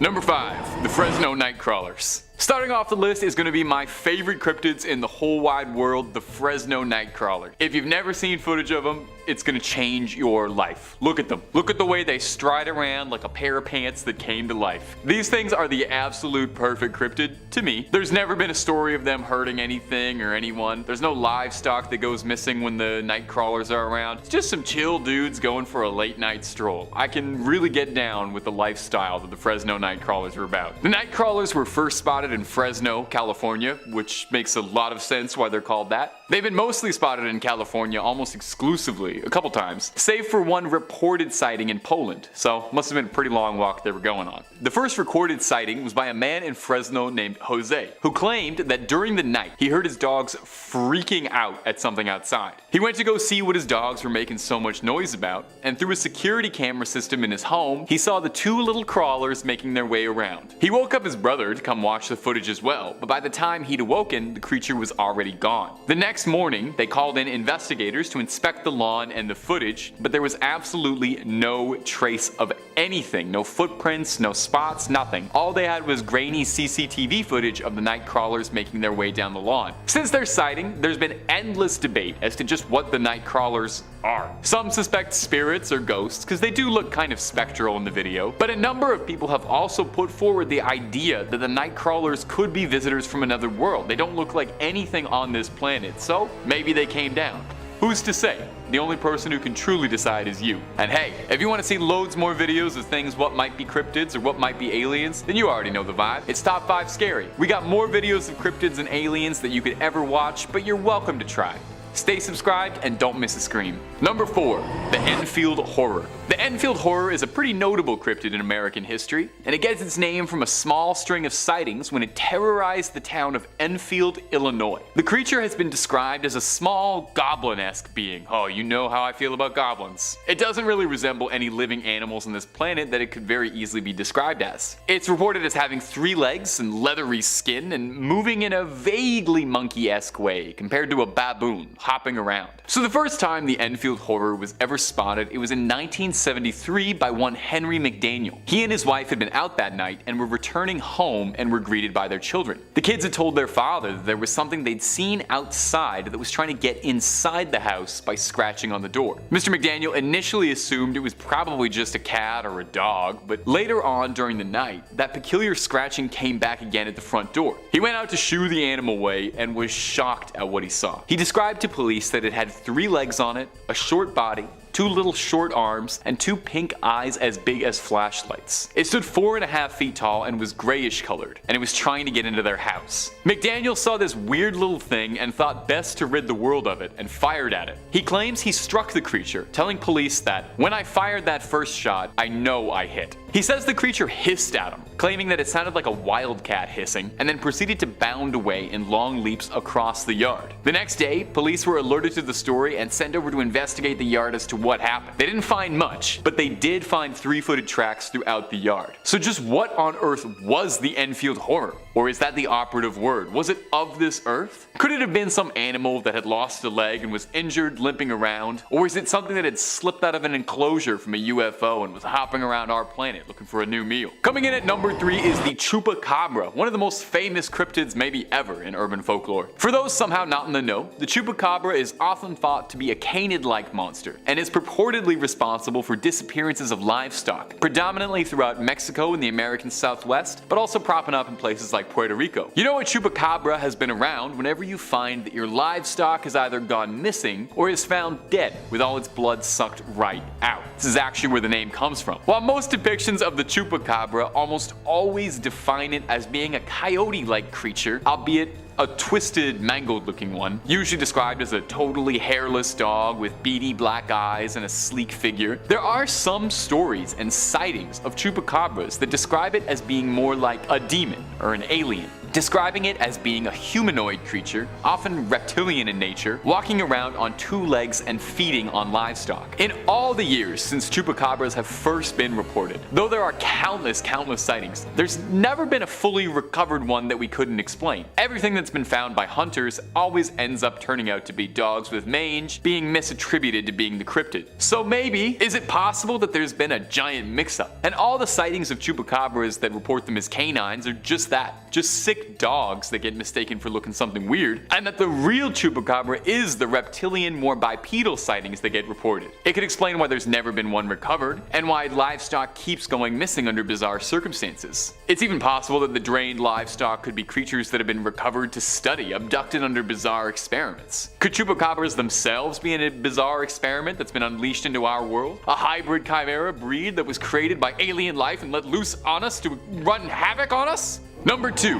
Number 5. The Fresno nightcrawlers. Starting off the list is going to be my favorite cryptids in the whole wide world, the Fresno nightcrawler. If you've never seen footage of them, it's going to change your life. Look at them. Look at the way they stride around like a pair of pants that came to life. These things are the absolute perfect cryptid to me. There's never been a story of them hurting anything or anyone. There's no livestock that goes missing when the nightcrawlers are around. It's just some chill dudes going for a late night stroll. I can really get down with the lifestyle that the Fresno nightcrawlers are about. The nightcrawlers were first spotted in Fresno, California, which makes a lot of sense why they're called that. They've been mostly spotted in California almost exclusively, a couple times, save for one reported sighting in Poland, so must have been a pretty long walk they were going on. The first recorded sighting was by a man in Fresno named Jose, who claimed that during the night he heard his dogs freaking out at something outside. He went to go see what his dogs were making so much noise about, and through a security camera system in his home, he saw the two little crawlers making their way around. He woke up his brother to come watch the footage as well, but by the time he'd awoken, the creature was already gone. The next morning, they called in investigators to inspect the lawn and the footage, but there was absolutely no trace of anything. No footprints, no spots, nothing. All they had was grainy CCTV footage of the night crawlers making their way down the lawn. Since their sighting, there's been endless debate as to just what the night crawlers are. Some suspect spirits or ghosts because they do look kind of spectral in the video, but a number of people have also put forward the idea that the night crawlers could be visitors from another world. They don't look like anything on this planet, so maybe they came down. Who's to say? The only person who can truly decide is you. And hey, if you want to see loads more videos of things what might be cryptids or what might be aliens, then you already know the vibe. It's Top 5 Scary. We got more videos of cryptids and aliens that you could ever watch, but you're welcome to try. Stay subscribed and don't miss a scream. Number 4. The Enfield Horror. The Enfield Horror is a pretty notable cryptid in American history, and it gets its name from a small string of sightings when it terrorized the town of Enfield, Illinois. The creature has been described as a small, goblin-esque being. Oh, you know how I feel about goblins. It doesn't really resemble any living animals on this planet that it could very easily be described as. It's reported as having 3 legs and leathery skin and moving in a vaguely monkey-esque way compared to a baboon hopping around. So the first time the Enfield Horror was ever spotted, it was in 1973 by one Henry McDaniel. He and his wife had been out that night and were returning home and were greeted by their children. The kids had told their father that there was something they'd seen outside that was trying to get inside the house by scratching on the door. Mr. McDaniel initially assumed it was probably just a cat or a dog, but later on during the night, that peculiar scratching came back again at the front door. He went out to shoo the animal away and was shocked at what he saw. He described to police that it had 3 legs on it, a short body, 2 little short arms, and 2 pink eyes as big as flashlights. It stood 4.5 feet tall and was grayish colored, and it was trying to get into their house. McDaniel saw this weird little thing and thought best to rid the world of it and fired at it. He claims he struck the creature, telling police that, "When I fired that first shot, I know I hit." He says the creature hissed at him, claiming that it sounded like a wildcat hissing, and then proceeded to bound away in long leaps across the yard. The next day, police were alerted to the story and sent over to investigate the yard as to what happened. They didn't find much, but they did find 3-footed tracks throughout the yard. So just what on earth was the Enfield Horror? Or is that the operative word? Was it of this earth? Could it have been some animal that had lost a leg and was injured limping around? Or is it something that had slipped out of an enclosure from a UFO and was hopping around our planet looking for a new meal? Coming in at number 3 is the Chupacabra, one of the most famous cryptids maybe ever in urban folklore. For those somehow not in the know, the Chupacabra is often thought to be a canid-like monster, and is purportedly responsible for disappearances of livestock, predominantly throughout Mexico and the American Southwest, but also propping up in places like Puerto Rico. You know a Chupacabra has been around whenever you find that your livestock has either gone missing or is found dead with all its blood sucked right out. This is actually where the name comes from. While most depictions of the Chupacabra almost always define it as being a coyote-like creature, albeit a twisted, mangled-looking one, usually described as a totally hairless dog with beady black eyes and a sleek figure, there are some stories and sightings of Chupacabras that describe it as being more like a demon or an alien. describing it as being a humanoid creature, often reptilian in nature, walking around on two legs and feeding on livestock. In all the years since chupacabras have first been reported, though there are countless sightings, there's never been a fully recovered one that we couldn't explain. Everything that's been found by hunters always ends up turning out to be dogs with mange, being misattributed to being the cryptid. So maybe, is it possible that there's been a giant mix-up, and all the sightings of chupacabras that report them as canines are just that, just sick dogs that get mistaken for looking something weird, and that the real chupacabra is the reptilian, more bipedal sightings that get reported? It could explain why there's never been one recovered, and why livestock keeps going missing under bizarre circumstances. It's even possible that the drained livestock could be creatures that have been recovered to study, abducted under bizarre experiments. Could chupacabras themselves be in a bizarre experiment that's been unleashed into our world? A hybrid chimera breed that was created by alien life and let loose on us to run havoc on us? Number 2.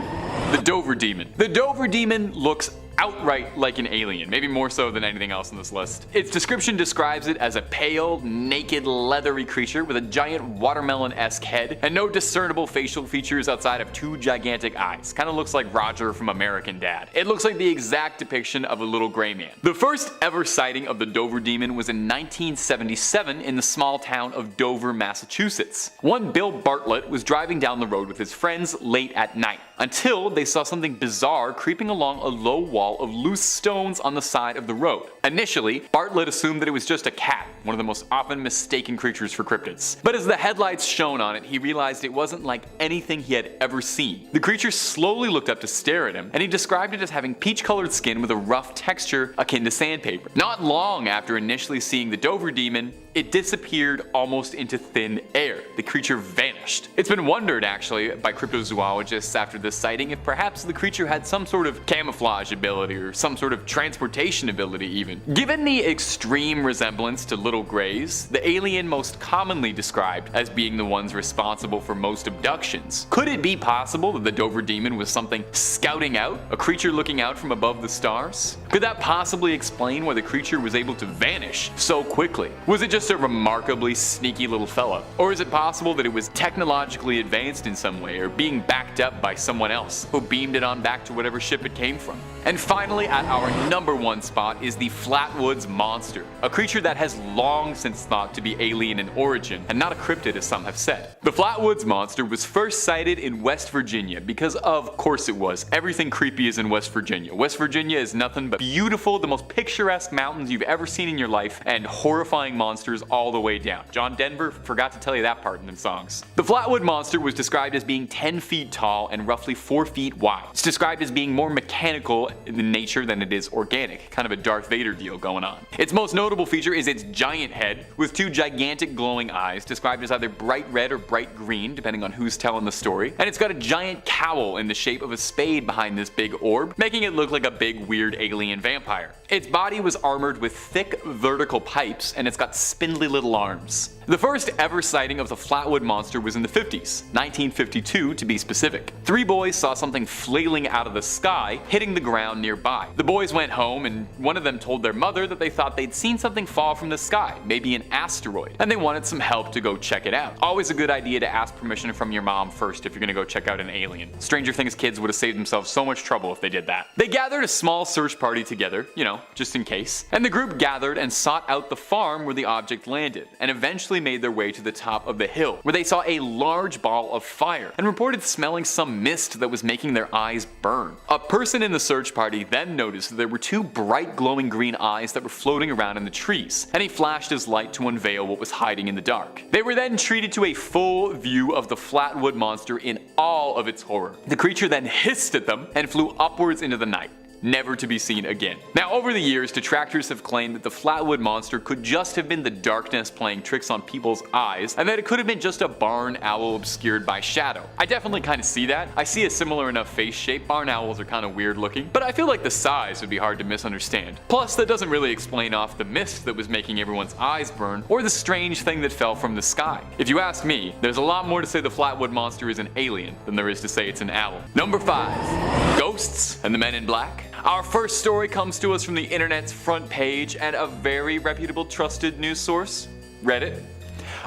The Dover Demon. The Dover Demon looks outright like an alien, maybe more so than anything else on this list. Its description describes it as a pale, naked, leathery creature with a giant watermelon-esque head and no discernible facial features outside of two gigantic eyes. Kinda looks like Roger from American Dad. It looks like the exact depiction of a little gray man. The first ever sighting of the Dover Demon was in 1977 in the small town of Dover, Massachusetts. One Bill Bartlett was driving down the road with his friends late at night, until they saw something bizarre creeping along a low wall of loose stones on the side of the road. Initially, Bartlett assumed that it was just a cat, one of the most often mistaken creatures for cryptids. But as the headlights shone on it, he realized it wasn't like anything he had ever seen. The creature slowly looked up to stare at him, and he described it as having peach-colored skin with a rough texture akin to sandpaper. Not long after initially seeing the Dover Demon, it disappeared almost into thin air. The creature vanished. It's been wondered, actually, by cryptozoologists after this sighting if perhaps the creature had some sort of camouflage ability or some sort of transportation ability even. Given the extreme resemblance to little greys, the alien most commonly described as being the ones responsible for most abductions, could it be possible that the Dover Demon was something scouting out, a creature looking out from above the stars? Could that possibly explain why the creature was able to vanish so quickly? Was it just a remarkably sneaky little fella? Or is it possible that it was technologically advanced in some way, or being backed up by someone else who beamed it on back to whatever ship it came from? And finally, at our number 1 spot is the Flatwoods Monster, a creature that has long since thought to be alien in origin and not a cryptid as some have said. The Flatwoods Monster was first sighted in West Virginia because of course it was. Everything creepy is in West Virginia. West Virginia is nothing but beautiful, the most picturesque mountains you've ever seen in your life, and horrifying monsters all the way down. John Denver forgot to tell you that part in the songs. The Flatwood Monster was described as being 10 feet tall and roughly 4 feet wide. It's described as being more mechanical in nature than it is organic, kind of a Darth Vader deal going on. Its most notable feature is its giant head with 2 gigantic glowing eyes, described as either bright red or bright green depending on who's telling the story, and it's got a giant cowl in the shape of a spade behind this big orb, making it look like a big weird alien vampire. Its body was armored with thick vertical pipes, and it's got spindly little arms. The first ever sighting of the Flatwood Monster was in the 50s, 1952 to be specific. 3 boys saw something flailing out of the sky, hitting the ground nearby. The boys went home, and one of them told their mother that they thought they'd seen something fall from the sky, maybe an asteroid, and they wanted some help to go check it out. Always a good idea to ask permission from your mom first if you're gonna go check out an alien. Stranger Things kids would have saved themselves so much trouble if they did that. They gathered a small search party together, you know, just in case, and the group gathered and sought out the farm where the object landed, and eventually made their way to the top of the hill, where they saw a large ball of fire and reported smelling some mist that was making their eyes burn. A person in the search party then noticed that there were 2 bright glowing green eyes that were floating around in the trees, and he flashed his light to unveil what was hiding in the dark. They were then treated to a full view of the Flatwood Monster in all of its horror. The creature then hissed at them and flew upwards into the night, never to be seen again. Now, over the years, detractors have claimed that the Flatwood Monster could just have been the darkness playing tricks on people's eyes, and that it could have been just a barn owl obscured by shadow. I definitely kind of see that. I see a similar enough face shape. Barn owls are kind of weird looking, but I feel like the size would be hard to misunderstand. Plus, that doesn't really explain off the mist that was making everyone's eyes burn, or the strange thing that fell from the sky. If you ask me, there's a lot more to say the Flatwood Monster is an alien than there is to say it's an owl. Number 5. Ghosts and the Men in Black. Our first story comes to us from the internet's front page and a very reputable trusted news source, Reddit.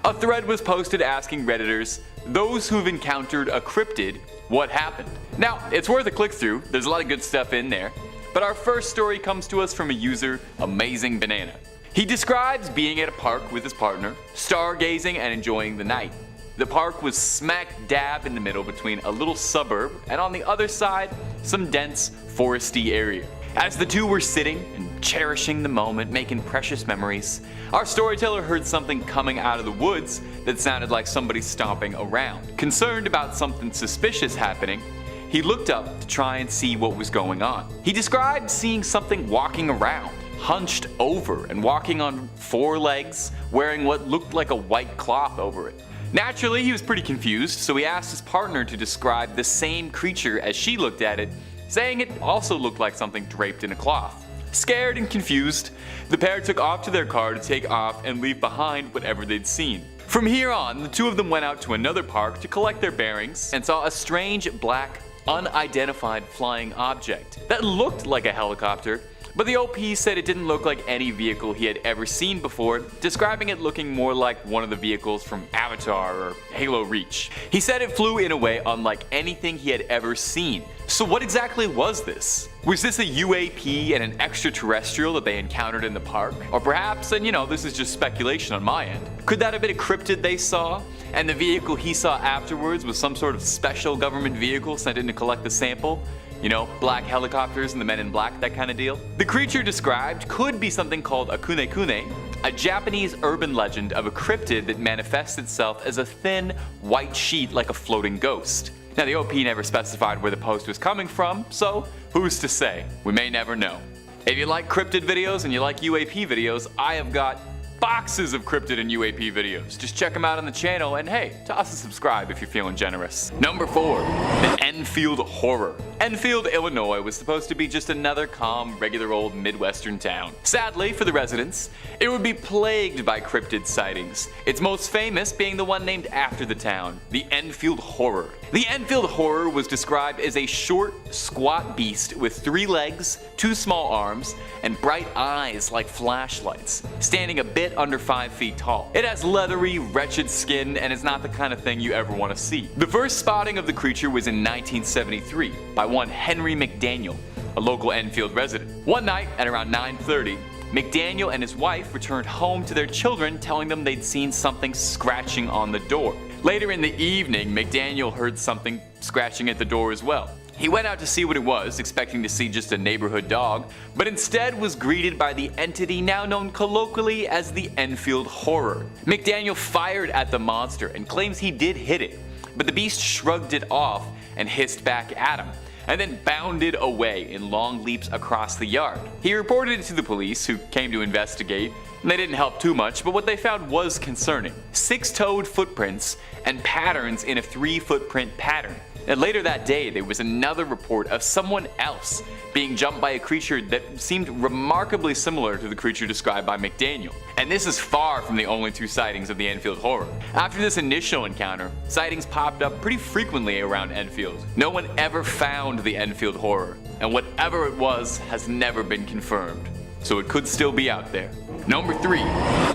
A thread was posted asking Redditors, those who've encountered a cryptid, what happened? Now, it's worth a click through, there's a lot of good stuff in there, but our first story comes to us from a user, Amazing Banana. He describes being at a park with his partner, stargazing and enjoying the night. The park was smack dab in the middle between a little suburb and on the other side, some dense foresty area. As the two were sitting and cherishing the moment, making precious memories, our storyteller heard something coming out of the woods that sounded like somebody stomping around. Concerned about something suspicious happening, he looked up to try and see what was going on. He described seeing something walking around, hunched over and walking on 4 legs, wearing what looked like a white cloth over it. Naturally, he was pretty confused, so he asked his partner to describe the same creature as she looked at it, saying it also looked like something draped in a cloth. Scared and confused, the pair took off to their car to take off and leave behind whatever they'd seen. From here on, the two of them went out to another park to collect their bearings and saw a strange black, unidentified flying object that looked like a helicopter, but the OP said it didn't look like any vehicle he had ever seen before, describing it looking more like one of the vehicles from Avatar or Halo Reach. He said it flew in a way unlike anything he had ever seen. So what exactly was this? Was this a UAP and an extraterrestrial that they encountered in the park? Or perhaps, and this is just speculation on my end, could that have been a cryptid they saw? And the vehicle he saw afterwards was some sort of special government vehicle sent in to collect the sample? Black helicopters and the men in black, that kind of deal. The creature described could be something called a kune-kune, a Japanese urban legend of a cryptid that manifests itself as a thin, white sheet like a floating ghost. Now the OP never specified where the post was coming from, so who's to say? We may never know. If you like cryptid videos and you like UAP videos, I have got boxes of cryptid and UAP videos. Just check them out on the channel and hey, toss a subscribe if you're feeling generous. Number 4, the Enfield Horror. Enfield, Illinois was supposed to be just another calm, regular old Midwestern town. Sadly for the residents, it would be plagued by cryptid sightings, its most famous being the one named after the town, the Enfield Horror. The Enfield Horror was described as a short, squat beast with 3 legs, 2 small arms, and bright eyes like flashlights, standing a bit under 5 feet tall. It has leathery, wretched skin and is not the kind of thing you ever want to see. The first spotting of the creature was in 1973 by one Henry McDaniel, a local Enfield resident. One night at around 9:30, McDaniel and his wife returned home to their children, telling them they'd seen something scratching on the door. Later in the evening, McDaniel heard something scratching at the door as well. He went out to see what it was, expecting to see just a neighborhood dog, but instead was greeted by the entity now known colloquially as the Enfield Horror. McDaniel fired at the monster and claims he did hit it, but the beast shrugged it off and hissed back at him, and then bounded away in long leaps across the yard. He reported it to the police, who came to investigate, and they didn't help too much, but what they found was concerning. 6-toed footprints and patterns in a 3-footprint pattern. And later that day, there was another report of someone else being jumped by a creature that seemed remarkably similar to the creature described by McDaniel. And this is far from the only 2 sightings of the Enfield Horror. After this initial encounter, sightings popped up pretty frequently around Enfield. No one ever found the Enfield Horror, and whatever it was has never been confirmed. So it could still be out there. Number 3,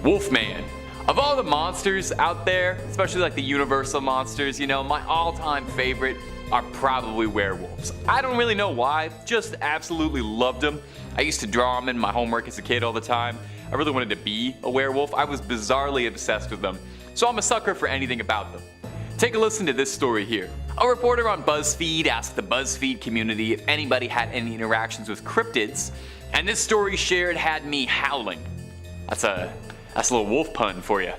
Wolfman. Of all the monsters out there, especially like the Universal monsters, my all-time favorite are probably werewolves. I don't really know why, just absolutely loved them. I used to draw them in my homework as a kid all the time. I really wanted to be a werewolf. I was bizarrely obsessed with them, so I'm a sucker for anything about them. Take a listen to this story here. A reporter on BuzzFeed asked the BuzzFeed community if anybody had any interactions with cryptids, and this story shared had me howling. That's a little wolf pun for you.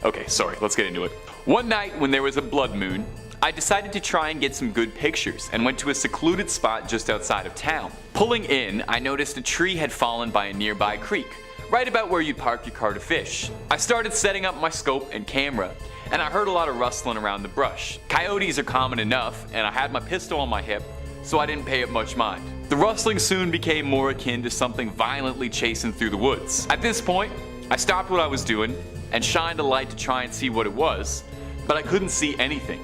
Okay, sorry, let's get into it. One night when there was a blood moon, I decided to try and get some good pictures and went to a secluded spot just outside of town. Pulling in, I noticed a tree had fallen by a nearby creek, right about where you'd park your car to fish. I started setting up my scope and camera, and I heard a lot of rustling around the brush. Coyotes are common enough, and I had my pistol on my hip, so I didn't pay it much mind. The rustling soon became more akin to something violently chasing through the woods. At this point, I stopped what I was doing and shined a light to try and see what it was, but I couldn't see anything.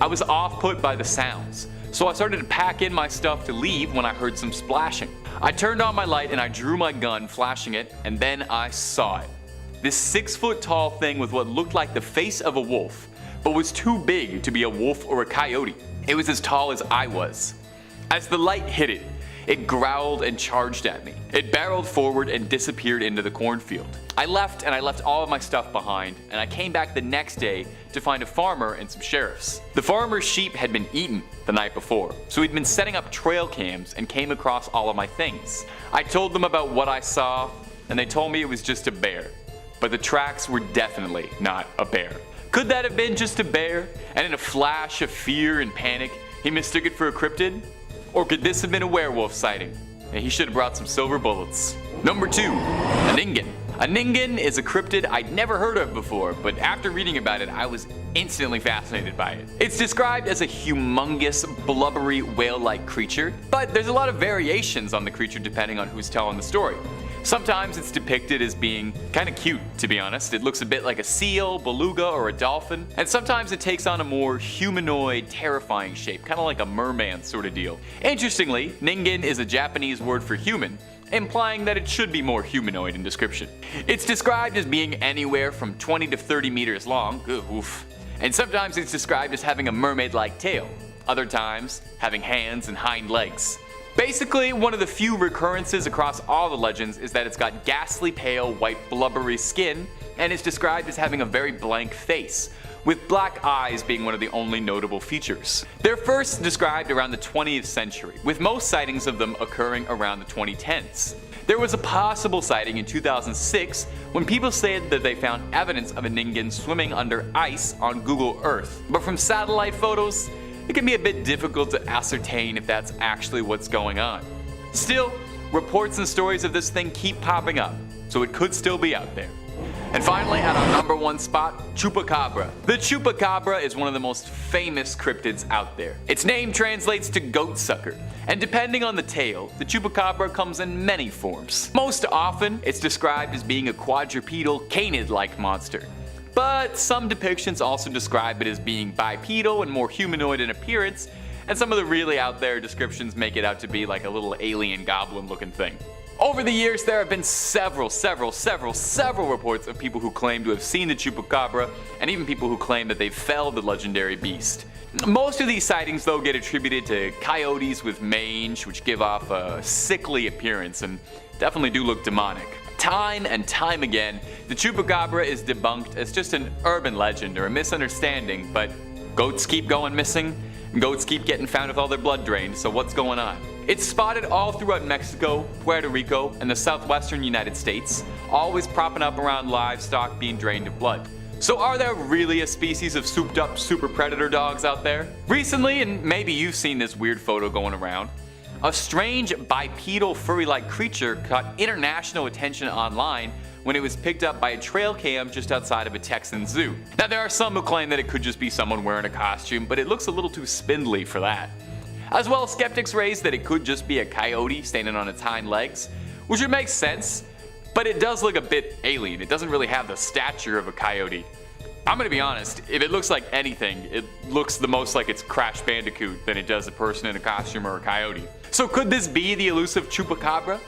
I was off-put by the sounds, so I started to pack in my stuff to leave when I heard some splashing. I turned on my light and I drew my gun, flashing it, and then I saw it. This 6-foot tall thing with what looked like the face of a wolf, but was too big to be a wolf or a coyote. It was as tall as I was. As the light hit it, it growled and charged at me. It barreled forward and disappeared into the cornfield. I left all of my stuff behind, and I came back the next day to find a farmer and some sheriffs. The farmer's sheep had been eaten the night before, so he'd been setting up trail cams and came across all of my things. I told them about what I saw, and they told me it was just a bear. But the tracks were definitely not a bear. Could that have been just a bear, and in a flash of fear and panic, he mistook it for a cryptid? Or could this have been a werewolf sighting? And he should have brought some silver bullets. Number 2, a Ningin. A Ningin is a cryptid I'd never heard of before, but after reading about it, I was instantly fascinated by it. It's described as a humongous, blubbery, whale-like creature, but there's a lot of variations on the creature depending on who's telling the story. Sometimes it's depicted as being kinda cute, to be honest. It looks a bit like a seal, beluga, or a dolphin. And sometimes it takes on a more humanoid, terrifying shape, kinda like a merman sort of deal. Interestingly, Ningin is a Japanese word for human, implying that it should be more humanoid in description. It's described as being anywhere from 20 to 30 meters long, oof. And sometimes it's described as having a mermaid-like tail. Other times, having hands and hind legs. Basically, one of the few recurrences across all the legends is that it's got ghastly pale, white, blubbery skin, and is described as having a very blank face, with black eyes being one of the only notable features. They're first described around the 20th century, with most sightings of them occurring around the 2010s. There was a possible sighting in 2006 when people said that they found evidence of a Ningin swimming under ice on Google Earth, but from satellite photos, it can be a bit difficult to ascertain if that's actually what's going on. Still, reports and stories of this thing keep popping up, so it could still be out there. And finally, at our number 1 spot, Chupacabra. The Chupacabra is one of the most famous cryptids out there. Its name translates to goat sucker, and depending on the tale, the Chupacabra comes in many forms. Most often, it's described as being a quadrupedal, canid-like monster. But some depictions also describe it as being bipedal and more humanoid in appearance, and some of the really out there descriptions make it out to be like a little alien goblin looking thing. Over the years, there have been several reports of people who claim to have seen the Chupacabra, and even people who claim that they've felled the legendary beast. Most of these sightings though get attributed to coyotes with mange, which give off a sickly appearance and definitely do look demonic. Time and time again, the Chupacabra is debunked as just an urban legend or a misunderstanding, but goats keep going missing, goats keep getting found with all their blood drained, so what's going on? It's spotted all throughout Mexico, Puerto Rico, and the southwestern United States, always propping up around livestock being drained of blood. So are there really a species of souped up super predator dogs out there? Recently, and maybe you've seen this weird photo going around, a strange bipedal furry-like creature caught international attention online when it was picked up by a trail cam just outside of a Texan zoo. Now there are some who claim that it could just be someone wearing a costume, but it looks a little too spindly for that. As well, skeptics raise that it could just be a coyote standing on its hind legs, which would make sense, but it does look a bit alien. It doesn't really have the stature of a coyote. I'm gonna be honest, if it looks like anything, it looks the most like it's Crash Bandicoot than it does a person in a costume or a coyote. So could this be the elusive Chupacabra?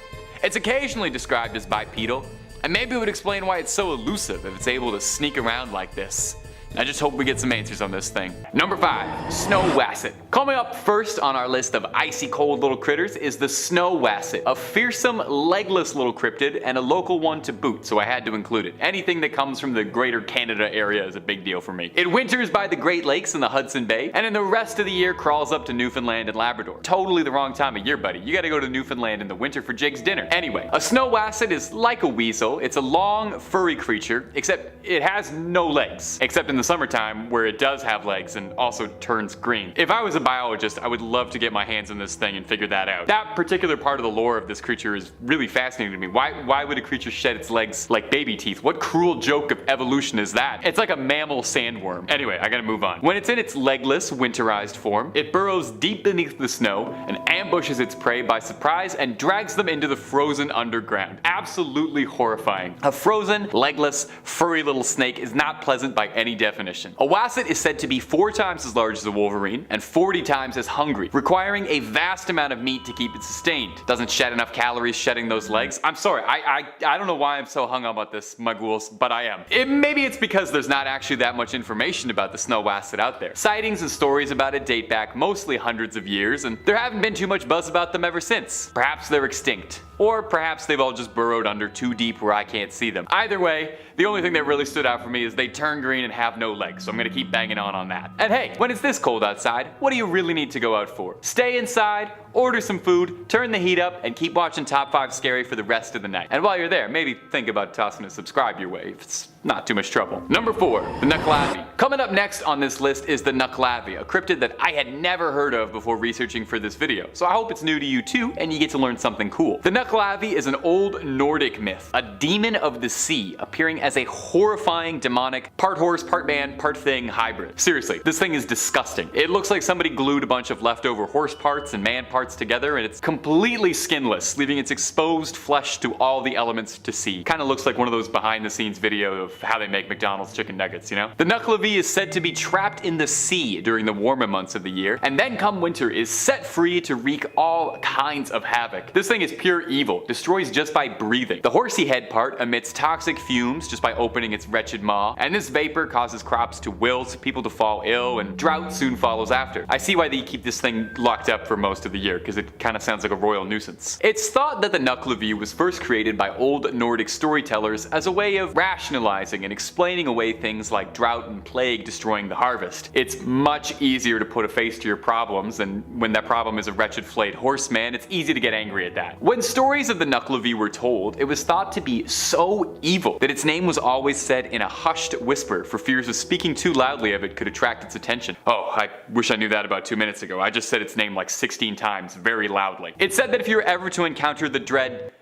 It's occasionally described as bipedal, and maybe it would explain why it's so elusive if it's able to sneak around like this. I just hope we get some answers on this thing. Number 5, Snow Wasset. Coming up first on our list of icy cold little critters is the Snow Wasset, a fearsome, legless little cryptid and a local one to boot, so I had to include it. Anything that comes from the greater Canada area is a big deal for me. It winters by the Great Lakes and the Hudson Bay, and in the rest of the year crawls up to Newfoundland and Labrador. Totally the wrong time of year, buddy. You gotta go to Newfoundland in the winter for Jake's dinner. Anyway, a Snow Wasset is like a weasel. It's a long, furry creature, except it has no legs, except in the summertime where it does have legs and also turns green. If I was a biologist, I would love to get my hands on this thing and figure that out. That particular part of the lore of this creature is really fascinating to me. Why would a creature shed its legs like baby teeth? What cruel joke of evolution is that? It's like a mammal sandworm. Anyway, I gotta move on. When it's in its legless, winterized form, it burrows deep beneath the snow and ambushes its prey by surprise and drags them into the frozen underground. Absolutely horrifying. A frozen, legless, furry little snake is not pleasant by any definition. A wasset is said to be 4 times as large as a wolverine and 40 times as hungry, requiring a vast amount of meat to keep it sustained. Doesn't shed enough calories shedding those legs. I'm sorry, I don't know why I'm so hung up about this, my ghouls, but I am. Maybe it's because there's not actually that much information about the Snow Wasset out there. Sightings and stories about it date back mostly hundreds of years, and there haven't been too much buzz about them ever since. Perhaps they're extinct. Or perhaps they've all just burrowed under too deep where I can't see them. Either way, the only thing that really stood out for me is they turn green and have no legs, so I'm gonna keep banging on that. And hey, when it's this cold outside, what do you really need to go out for? Stay inside, order some food, turn the heat up, and keep watching Top 5 Scary for the rest of the night. And while you're there, maybe think about tossing a subscribe your way if it's not too much trouble. Number 4, the Knucklevy. Coming up next on this list is the Knucklevy, a cryptid that I had never heard of before researching for this video, so I hope it's new to you too, and you get to learn something cool. The Knucklevy is an old Nordic myth, a demon of the sea appearing as a horrifying demonic part horse, part man, part thing hybrid. Seriously, this thing is disgusting. It looks like somebody glued a bunch of leftover horse parts and man parts together, and it's completely skinless, leaving its exposed flesh to all the elements to see. Kinda looks like one of those behind the scenes videos of how they make McDonald's chicken nuggets, you know? The Knucklevy is said to be trapped in the sea during the warmer months of the year, and then come winter is set free to wreak all kinds of havoc. This thing is pure evil, destroys just by breathing. The horsey head part emits toxic fumes just by opening its wretched maw, and this vapor causes crops to wilt, people to fall ill, and drought soon follows after. I see why they keep this thing locked up for most of the year, because it kinda sounds like a royal nuisance. It's thought that the Knucklevy was first created by old Nordic storytellers as a way of rationalizing and explaining away things like drought and plague destroying the harvest. It's much easier to put a face to your problems, and when that problem is a wretched flayed horseman, it's easy to get angry at that. When stories of the Knucklevy were told, it was thought to be so evil that its name was always said in a hushed whisper for fears of speaking too loudly of it could attract its attention. Oh, I wish I knew that about 2 minutes ago. I just said its name like 16 times very loudly. It's said that if you were ever to encounter the dread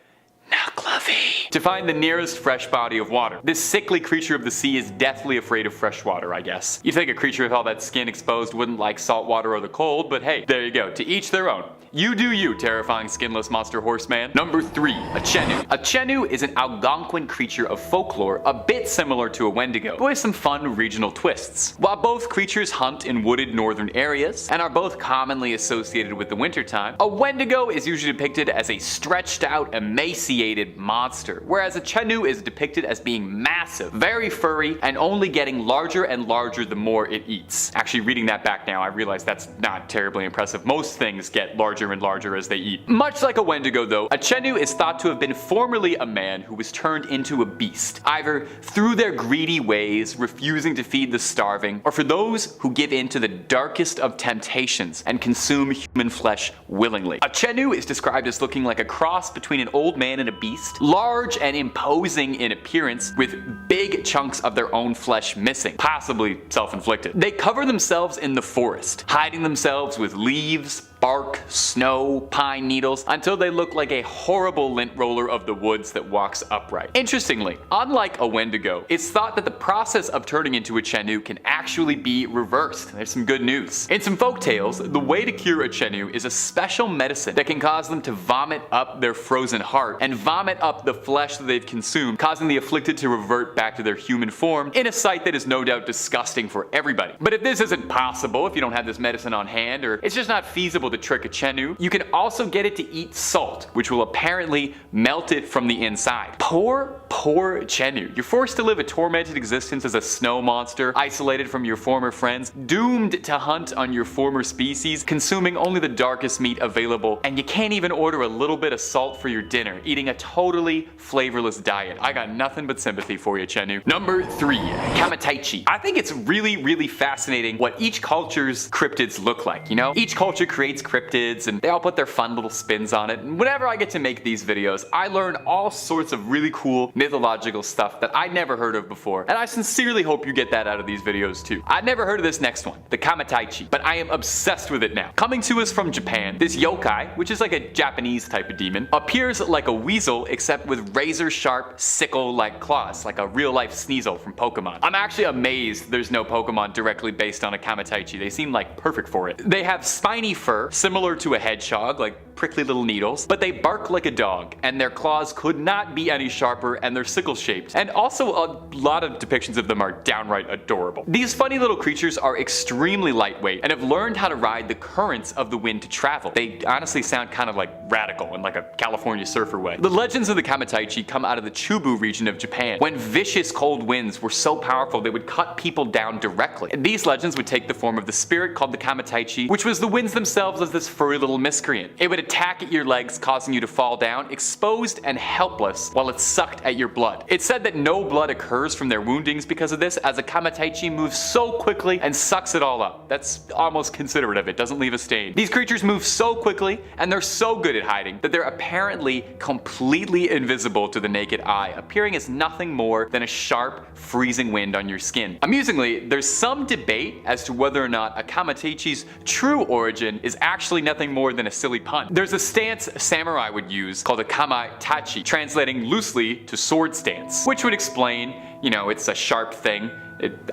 Knucklevy, to find the nearest fresh body of water. This sickly creature of the sea is deathly afraid of fresh water, I guess. You'd think a creature with all that skin exposed wouldn't like salt water or the cold, but hey, there you go. To each their own. You do you, terrifying skinless monster horseman. Number 3, a Chenu. A Chenu is an Algonquin creature of folklore a bit similar to a Wendigo, but with some fun regional twists. While both creatures hunt in wooded northern areas, and are both commonly associated with the wintertime, a Wendigo is usually depicted as a stretched out, emaciated monster, whereas a Chenu is depicted as being massive, very furry, and only getting larger and larger the more it eats. Actually, reading that back now, I realize that's not terribly impressive. Most things get larger and larger as they eat. Much like a Wendigo though, a Chenu is thought to have been formerly a man who was turned into a beast, either through their greedy ways, refusing to feed the starving, or for those who give in to the darkest of temptations and consume human flesh willingly. A Chenu is described as looking like a cross between an old man and a beast, large and imposing in appearance, with big chunks of their own flesh missing, possibly self-inflicted. They cover themselves in the forest, hiding themselves with leaves, bark, snow, pine needles, until they look like a horrible lint roller of the woods that walks upright. Interestingly, unlike a Wendigo, it's thought that the process of turning into a Chenu can actually be reversed. There's some good news. In some folktales, the way to cure a Chenu is a special medicine that can cause them to vomit up their frozen heart and vomit up the flesh that they've consumed, causing the afflicted to revert back to their human form in a sight that is no doubt disgusting for everybody. But if this isn't possible, if you don't have this medicine on hand, or it's just not feasible to trick a Chenu, you can also get it to eat salt, which will apparently melt it from the inside. Poor Chenu. You're forced to live a tormented existence as a snow monster, isolated from your former friends, doomed to hunt on your former species, consuming only the darkest meat available, and you can't even order a little bit of salt for your dinner, eating a totally flavorless diet. I got nothing but sympathy for you, Chenu. Number 3, Kamaitachi. I think it's really fascinating what each culture's cryptids look like, you know? Each culture creates cryptids, and they all put their fun little spins on it, and whenever I get to make these videos, I learn all sorts of really cool mythological stuff that I'd never heard of before, and I sincerely hope you get that out of these videos too. I'd never heard of this next one, the Kamaitachi, but I am obsessed with it now. Coming to us from Japan, this yokai, which is like a Japanese type of demon, appears like a weasel except with razor-sharp, sickle-like claws, like a real-life Sneasel from Pokemon. I'm actually amazed there's no Pokemon directly based on a Kamaitachi. They seem like perfect for it. They have spiny fur, similar to a hedgehog, like prickly little needles, but they bark like a dog, and their claws could not be any sharper, and they're sickle-shaped. And also, a lot of depictions of them are downright adorable. These funny little creatures are extremely lightweight and have learned how to ride the currents of the wind to travel. They honestly sound kind of like radical in like a California surfer way. The legends of the Kamaitachi come out of the Chubu region of Japan, when vicious cold winds were so powerful they would cut people down directly. And these legends would take the form of the spirit called the Kamaitachi, which was the winds themselves as this furry little miscreant. It would attack at your legs, causing you to fall down, exposed and helpless, while it sucked at your blood. It's said that no blood occurs from their woundings because of this, as a Kamaitachi moves so quickly and sucks it all up. That's almost considerate of it, doesn't leave a stain. These creatures move so quickly, and they're so good at hiding, that they're apparently completely invisible to the naked eye, appearing as nothing more than a sharp, freezing wind on your skin. Amusingly, there's some debate as to whether or not a Kamaitachi's true origin is actually nothing more than a silly pun. There's a stance samurai would use called a Kamaitachi, translating loosely to sword stance, which would explain, you know, it's a sharp thing.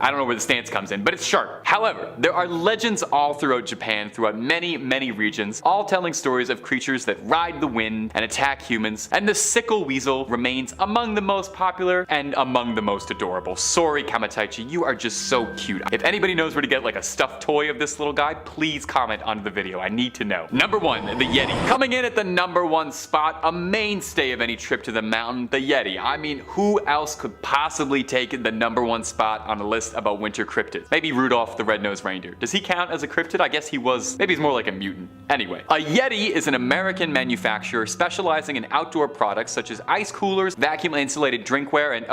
I don't know where the stance comes in, but it's sharp. However, there are legends all throughout Japan, throughout many regions, all telling stories of creatures that ride the wind and attack humans, and the sickle weasel remains among the most popular and among the most adorable. Sorry, Kamaitachi, you are just so cute. If anybody knows where to get like a stuffed toy of this little guy, please comment under the video. I need to know. Number 1, the Yeti. Coming in at the number 1 spot, a mainstay of any trip to the mountain, the Yeti. I mean, who else could possibly take the number 1 spot on a list about winter cryptids? Maybe Rudolph the Red-Nosed Reindeer. Does he count as a cryptid? I guess he was. Maybe he's more like a mutant. Anyway, a Yeti is an American manufacturer specializing in outdoor products such as ice coolers, vacuum insulated drinkware, and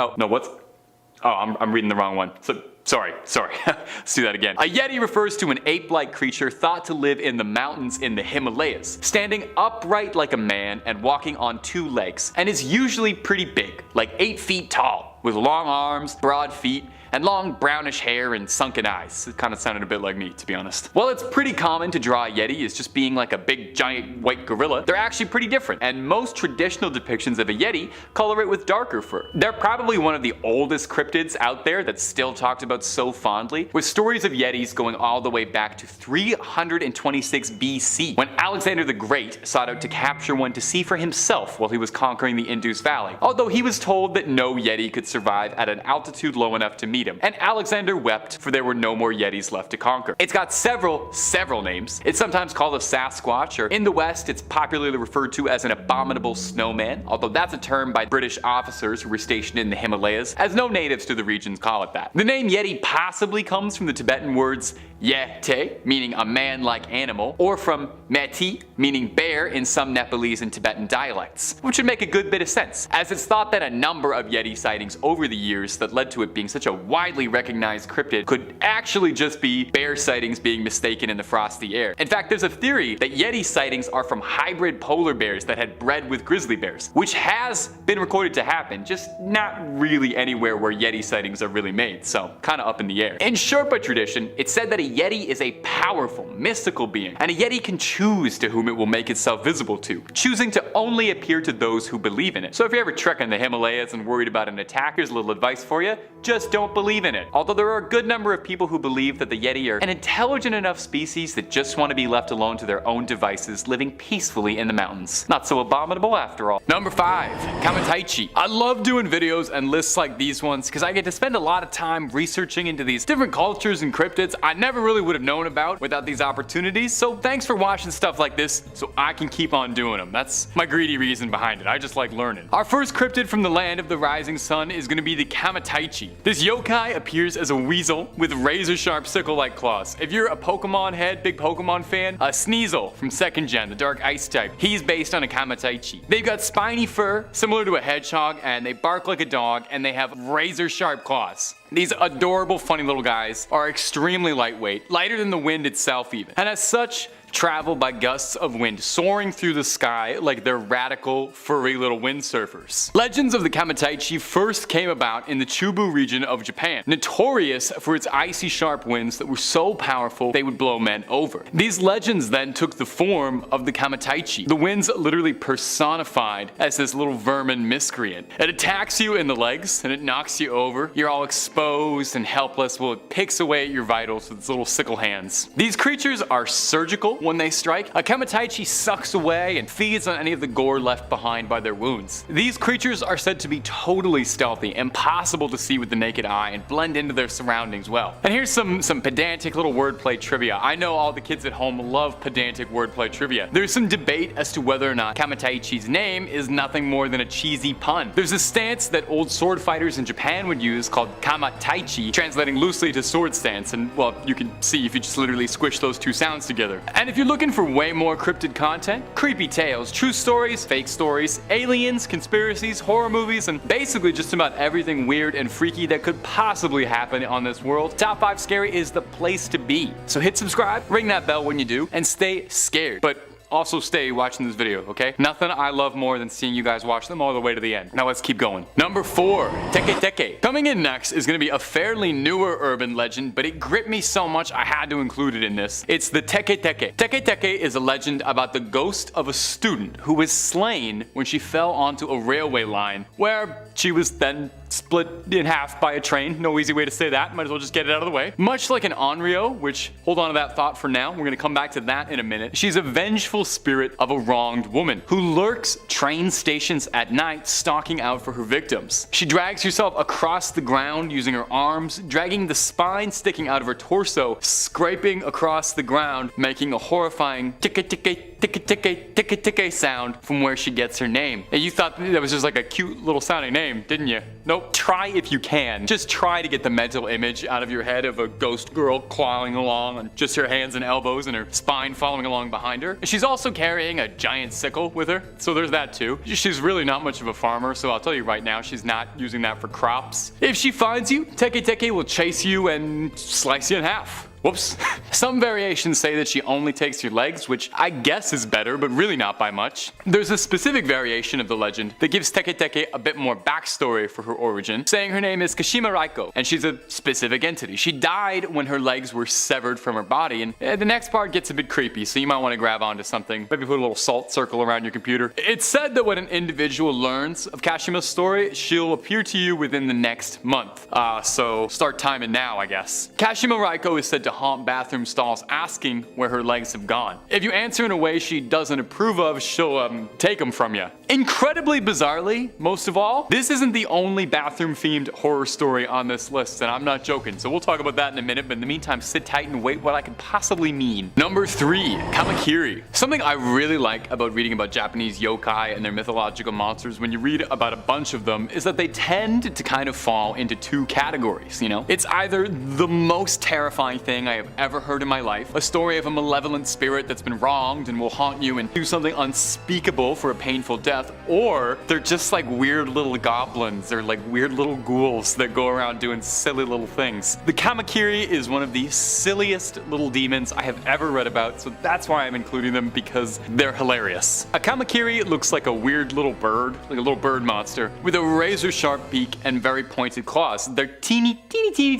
I'm reading the wrong one. So Sorry. Let's do that again. A Yeti refers to an ape-like creature thought to live in the mountains in the Himalayas, standing upright like a man and walking on 2 legs, and is usually pretty big, like 8 feet tall, with long arms, broad feet, and long brownish hair and sunken eyes. It kind of sounded a bit like me, to be honest. While it's pretty common to draw a Yeti as just being like a big giant white gorilla, they're actually pretty different, and most traditional depictions of a Yeti color it with darker fur. They're probably one of the oldest cryptids out there that's still talked about so fondly, with stories of Yetis going all the way back to 326 BC, when Alexander the Great sought out to capture one to see for himself while he was conquering the Indus Valley, although he was told that no Yeti could survive at an altitude low enough to meet him, and Alexander wept, for there were no more Yetis left to conquer. It's got several names. It's sometimes called a Sasquatch, or in the West it's popularly referred to as an abominable snowman, although that's a term by British officers who were stationed in the Himalayas, as no natives to the regions call it that. The name Yeti possibly comes from the Tibetan words Yete, meaning a man-like animal, or from Meti, meaning bear in some Nepalese and Tibetan dialects, which would make a good bit of sense, as it's thought that a number of Yeti sightings over the years that led to it being such a widely recognized cryptid could actually just be bear sightings being mistaken in the frosty air. In fact, there's a theory that Yeti sightings are from hybrid polar bears that had bred with grizzly bears, which has been recorded to happen, just not really anywhere where Yeti sightings are really made, so kinda up in the air. In Sherpa tradition, it's said that a Yeti is a powerful, mystical being, and a Yeti can choose to whom it will make itself visible to, choosing to only appear to those who believe in it. So if you're ever trekking the Himalayas and worried about an attack, here's a little advice for you: just don't believe in it. Although there are a good number of people who believe that the Yeti are an intelligent enough species that just want to be left alone to their own devices, living peacefully in the mountains. Not so abominable after all. Number 5, Kamaitachi. I love doing videos and lists like these ones because I get to spend a lot of time researching into these different cultures and cryptids I never really would have known about without these opportunities, so thanks for watching stuff like this so I can keep on doing them. That's my greedy reason behind it. I just like learning. Our first cryptid from the land of the rising sun is going to be the Kamaitachi. This yokai appears as a weasel with razor-sharp sickle-like claws. If you're a Pokemon head, big Pokemon fan, Sneasel from 2nd Gen, the Dark Ice type, he's based on a Kamaitachi. They've got spiny fur, similar to a hedgehog, and they bark like a dog, and they have razor-sharp claws. These adorable, funny little guys are extremely lightweight, lighter than the wind itself even, and as such, travel by gusts of wind soaring through the sky like they're radical, furry little windsurfers. Legends of the Kamaitachi first came about in the Chubu region of Japan, notorious for its icy sharp winds that were so powerful they would blow men over. These legends then took the form of the Kamaitachi, the winds literally personified as this little vermin miscreant. It attacks you in the legs and it knocks you over. You're all exposed exposed and helpless, well, it picks away at your vitals with its little sickle hands. These creatures are surgical when they strike. A Kamaitachi sucks away and feeds on any of the gore left behind by their wounds. These creatures are said to be totally stealthy, impossible to see with the naked eye, and blend into their surroundings well. And here's some pedantic little wordplay trivia. I know all the kids at home love pedantic wordplay trivia. There's some debate as to whether or not Kamaitachi's name is nothing more than a cheesy pun. There's a stance that old sword fighters in Japan would use called Kamaitachi, translating loosely to sword stance, and well, you can see if you just literally squish those two sounds together. And if you're looking for way more cryptid content, creepy tales, true stories, fake stories, aliens, conspiracies, horror movies, and basically just about everything weird and freaky that could possibly happen on this world, Top 5 Scary is the place to be. So hit subscribe, ring that bell when you do, and stay scared. But also stay watching this video, okay? Nothing I love more than seeing you guys watch them all the way to the end. Now let's keep going. Number 4, Tekite. Coming in next is gonna be a fairly newer urban legend, but it gripped me so much I had to include it in this. It's the Tekite. Tekite is a legend about the ghost of a student who was slain when she fell onto a railway line, where she was then split in half by a train. No easy way to say that, might as well just get it out of the way. Much like an Onryo, which, hold on to that thought for now, we're gonna come back to that in a minute. She's a vengeful spirit of a wronged woman who lurks train stations at night, stalking out for her victims. She drags herself across the ground using her arms, dragging the spine sticking out of her torso, scraping across the ground, making a horrifying tick-a-tick-a sound from where she gets her name. And you thought that was just like a cute little sounding name, didn't you? Nope. Try if you can. Just try to get the mental image out of your head of a ghost girl clawing along on just her hands and elbows and her spine following along behind her. She's also carrying a giant sickle with her, so there's that too. She's really not much of a farmer, so I'll tell you right now, she's not using that for crops. If she finds you, Tekite will chase you and slice you in half. Whoops. Some variations say that she only takes your legs, which I guess is better, but really not by much. There's a specific variation of the legend that gives Tekite a bit more backstory for her origin, saying her name is Kashima Raiko, and she's a specific entity. She died when her legs were severed from her body, and the next part gets a bit creepy, so you might want to grab onto something, maybe put a little salt circle around your computer. It's said that when an individual learns of Kashima's story, she'll appear to you within the next month. So start timing now, I guess. Kashima Raiko is said to haunt bathroom stalls asking where her legs have gone. If you answer in a way she doesn't approve of, she'll take them from you. Incredibly bizarrely, most of all, this isn't the only bathroom themed horror story on this list, and I'm not joking, so we'll talk about that in a minute, but in the meantime sit tight and wait what I could possibly mean. Number 3, Kamakiri. Something I really like about reading about Japanese yokai and their mythological monsters when you read about a bunch of them is that they tend to kind of fall into 2 categories, you know? It's either the most terrifying thing I have ever heard in my life, a story of a malevolent spirit that's been wronged and will haunt you and do something unspeakable for a painful death, or they're just like weird little goblins or like weird little ghouls that go around doing silly little things. The Kamakiri is one of the silliest little demons I have ever read about, so that's why I'm including them, because they're hilarious. A Kamakiri looks like a weird little bird, like a little bird monster, with a razor sharp beak and very pointed claws. They're teeny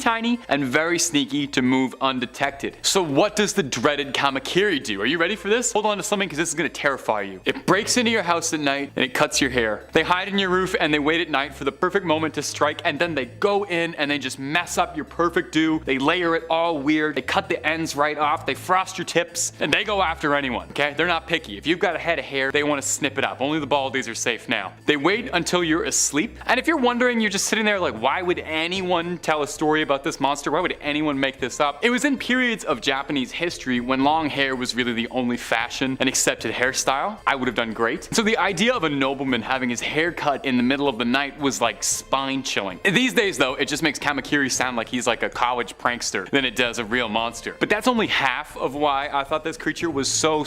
tiny and very sneaky to move undetected. So what does the dreaded Kamakiri do? Are you ready for this? Hold on to something, because this is going to terrify you. It breaks into your house at night and it cuts your hair. They hide in your roof and they wait at night for the perfect moment to strike, and then they go in and they just mess up your perfect do. They layer it all weird. They cut the ends right off. They frost your tips, and they go after anyone, okay? They're not picky. If you've got a head of hair, they want to snip it up. Only the baldies are safe now. They wait until you're asleep, and if you're wondering, you're just sitting there like, why would anyone tell a story about this monster? Why would anyone make this up? It was in periods of Japanese history when long hair was really the only fashion and accepted hairstyle. I would have done great. So the idea of a nobleman having his hair cut in the middle of the night was like spine chilling. These days though, it just makes Kamakiri sound like he's like a college prankster than it does a real monster. But that's only half of why I thought this creature was so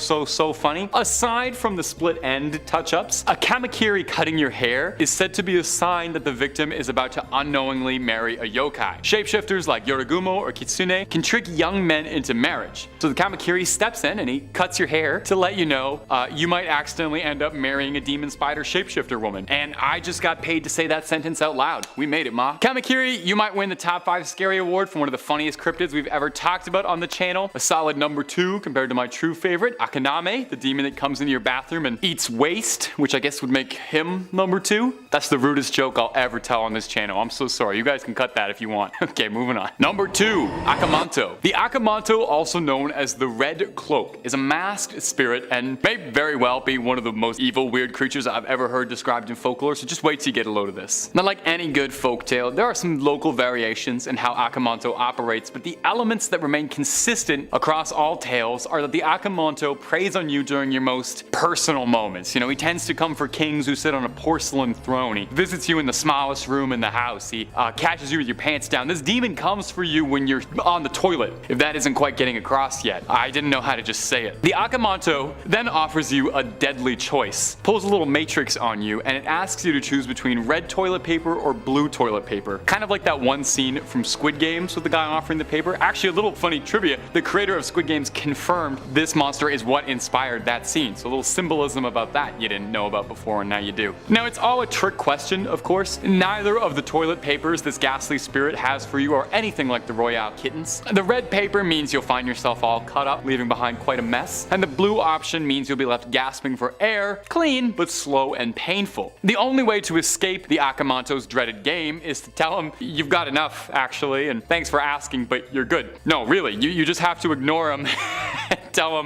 funny. Aside from the split end touch-ups, a Kamakiri cutting your hair is said to be a sign that the victim is about to unknowingly marry a yokai. Shapeshifters like Yorigumo or Kitsune can trick trick young men into marriage. So the Kamakiri steps in and he cuts your hair to let you know you might accidentally end up marrying a demon spider shapeshifter woman. And I just got paid to say that sentence out loud. We made it, ma. Kamakiri, you might win the top 5 scary award for one of the funniest cryptids we've ever talked about on the channel. A solid number 2 compared to my true favorite, Akaname, the demon that comes into your bathroom and eats waste, which I guess would make him number 2. That's the rudest joke I'll ever tell on this channel. I'm so sorry. You guys can cut that if you want. Okay, moving on. Number 2, Akamanto. The Akamanto, also known as the Red Cloak, is a masked spirit and may very well be one of the most evil, weird creatures I've ever heard described in folklore, so just wait till you get a load of this. Not like any good folktale, there are some local variations in how Akamanto operates, but the elements that remain consistent across all tales are that the Akamanto preys on you during your most personal moments. You know, he tends to come for kings who sit on a porcelain throne. He visits you in the smallest room in the house. He catches you with your pants down. This demon comes for you when you're on the toilet, if that isn't quite getting across yet. I didn't know how to just say it. The Akamanto then offers you a deadly choice, pulls a little matrix on you, and it asks you to choose between red toilet paper or blue toilet paper. Kind of like that one scene from Squid Games with the guy offering the paper. Actually, a little funny trivia, the creator of Squid Games confirmed this monster is what inspired that scene, so a little symbolism about that you didn't know about before and now you do. Now, it's all a trick question, of course. Neither of the toilet papers this ghastly spirit has for you are anything like the Royale kittens. The red paper means you'll find yourself all cut up, leaving behind quite a mess, and the blue option means you'll be left gasping for air, clean but slow and painful. The only way to escape the Akamanto's dreaded game is to tell him you've got enough, actually, and thanks for asking, but you're good. No, really, you just have to ignore him tell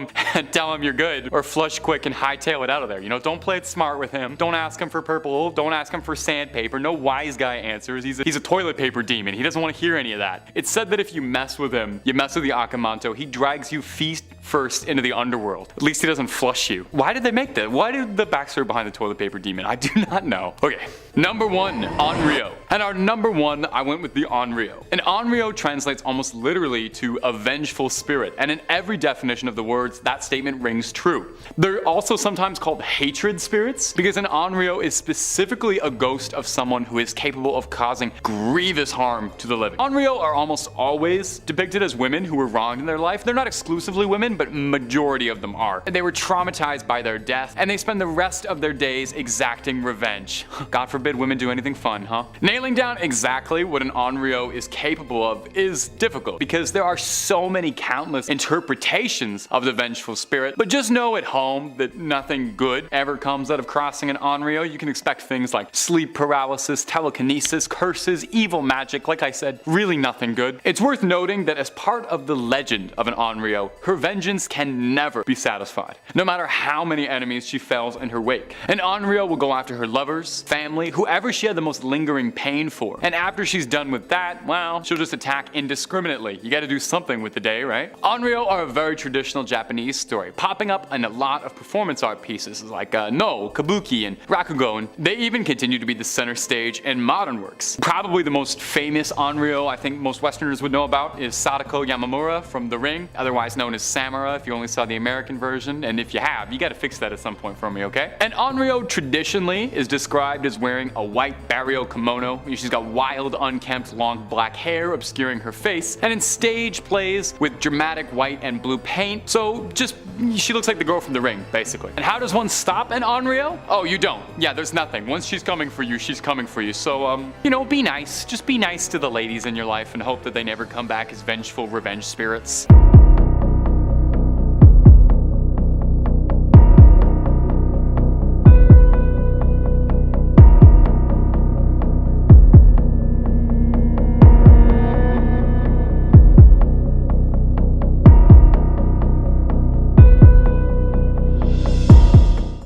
him you're good, or flush quick and hightail it out of there. You know, don't play it smart with him. Don't ask him for purple. Don't ask him for sandpaper. No wise guy answers. He's a toilet paper demon. He doesn't want to hear any of that. It's said that if you mess with him, you mess with the Akamanto, he drags you feet first into the underworld. At least he doesn't flush you. Why did they make that? Why did the backstory behind the toilet paper demon? I do not know. Okay, number 1, Onryo. And our number 1, I went with the Onryo. And Onryo translates almost literally to a vengeful spirit, and in every definition of the words, that statement rings true. They're also sometimes called hatred spirits, because an Onryo is specifically a ghost of someone who is capable of causing grievous harm to the living. Onryo are almost always depicted as women who were wronged in their life. They're not exclusively women, but majority of them are. They were traumatized by their death, and they spend the rest of their days exacting revenge. God forbid women do anything fun, huh? Nailing down exactly what an Onryo is capable of is difficult, because there are so many countless interpretations of the vengeful spirit. But just know at home that nothing good ever comes out of crossing an Onryo. You can expect things like sleep paralysis, telekinesis, curses, evil magic. Like I said, really nothing good. It's worth noting that as part of the legend of an Onryo, her vengeance can never be satisfied, no matter how many enemies she fells in her wake. An Onryo will go after her lovers, family, whoever she had the most lingering pain for. And after she's done with that, well, she'll just attack indiscriminately. You gotta do something with the day, right? Onryo are a very traditional Japanese story, popping up in a lot of performance art pieces like No, Kabuki, and Rakugo, and they even continue to be the center stage in modern works. Probably the most famous Onryo I think most Westerners would know about is Sadako Yamamura from The Ring, otherwise known as Samura if you only saw the American version, and if you have, you gotta fix that at some point for me, okay? And Onryo traditionally is described as wearing a white barrio kimono. She's got wild, unkempt, long black hair obscuring her face, and in stage plays with dramatic white and blue paint, so just, she looks like the girl from The Ring, basically. And how does one stop an Onryo? Oh, you don't. Yeah, there's nothing. Once she's coming for you, she's coming for you, so, you know, be nice. Just be nice to the ladies in your life and hope that they never come back as vengeful revenge spirits.